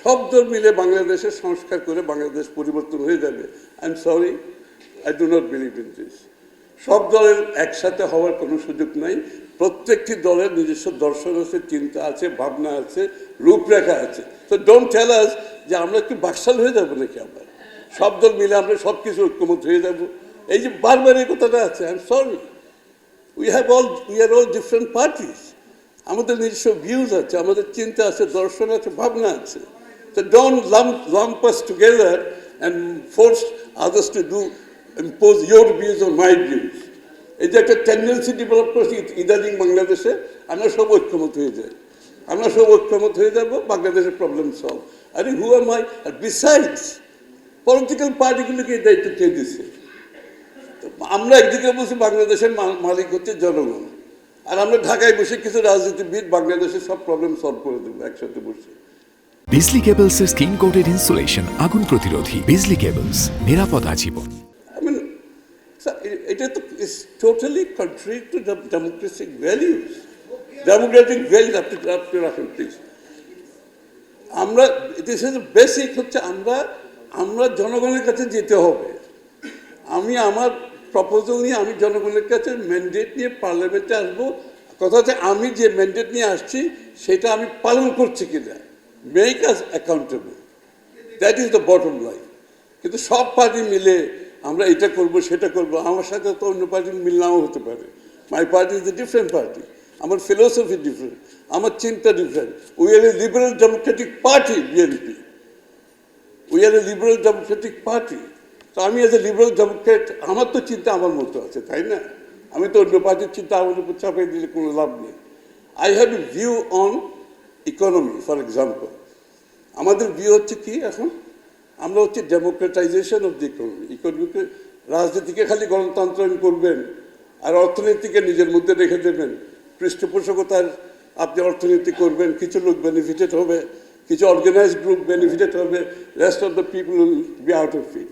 সব দল মিলে বাংলাদেশের সংস্কার করে বাংলাদেশ পরিবর্তন হয়ে যাবে। I am sorry, I do not believe in this. সব দলের একসাথে হওয়ার কোনো সুযোগ নাই। প্রত্যেকটি দলের নিজস্ব দর্শন আছে, চিন্তা আছে, ভাবনা আছে, রূপরেখা আছে। তো ডোন্ট টেল আস যে আমরা একটু বাকশাল হয়ে যাবো নাকি, আমরা সব দল মিলে আমরা সব কিছু ঐক্যমত হয়ে যাব। এই যে বারবার এই কথাটা আছে, I am sorry, we are all different parties. আমাদের নিজস্ব ভিউজ আছে, আমাদের চিন্তা আছে, দর্শন আছে, ভাবনা আছে। So don't lump us together and force others to impose your views or my views. এই যে একটা টেন্ডেন্সি ডেভেলপ করছি ইদানিং বাংলাদেশে, আমরা সব ঐক্যমত হয়ে যাই, আমরা সব ঐক্যমত হয়ে যাব, বাংলাদেশের প্রবলেম সলভ। আরে হু আর মাই, আর বিসাইডস পলিটিক্যাল পার্টিগুলোকে এই দায়িত্ব কে দিচ্ছে? আমরা একদিকে বলছি বাংলাদেশের মালিক হচ্ছে জনগণ, আর আমরা ঢাকায় বসে কিছু রাজনীতিবিদ বাংলাদেশের সব প্রবলেম সলভ করে দেবো একসাথে বসে। বিজলি কেবলস এর স্কিন কোটেড ইনসুলেশন আগুন প্রতিরোধী। বিজলি কেবলস, নিরাপদ আজীবন। এটা তো is totally contrary to Democratic values. Democratic values আপনি রাখেন প্লিজ। আমরা দিস ইজ বেসিক হচ্ছে আমরা জনগণের কাছে যেতে হবে। আমি আমার প্রপোজাল নিয়ে আমি জনগণের কাছে ম্যান্ডেট নিয়ে পার্লামেন্টে আসবো। কথা হচ্ছে আমি যে ম্যান্ডেট নিয়ে আসছি সেটা আমি পালন করছি কিনা, make us accountable, that is the bottom line. কিন্তু সব পার্টি মিলে আমরা এটা করব সেটা করব, আমার সাথে তো অন্য পার্টির মিল নাও হতে পারে। মাই party is a different party, আমার ফিলোসফি ডিফারেন্ট, আমার চিন্তা different. We are A liberal Democratic party, BNP, we are A liberal Democratic party. তো আমি এজ এ লিবারেল ডেমোক্রেট, আমার তো চিন্তা আমার মতো আছে, তাই না? আমি তো অন্য পার্টির চিন্তা আমার উপর চাপিয়ে দিলে কোনো লাভ নেই। I have a view on economy, for example. আমাদের ভিউ হচ্ছে কি এখন, আমরা হচ্ছে ডেমোক্রেটাইজেশন অফ দি ইকোনমি। ইকোনমিকে, রাজনীতিকে খালি গণতন্ত্রায়ন করবেন আর অর্থনীতিকে নিজের মধ্যে রেখে দেবেন। পৃষ্ঠপোষকতার আপনি অর্থনীতি করবেন, কিছু লোক বেনিফিটেড হবে, কিছু অর্গানাইজড গ্রুপ বেনিফিটেড হবে, rest of the people will be out of it.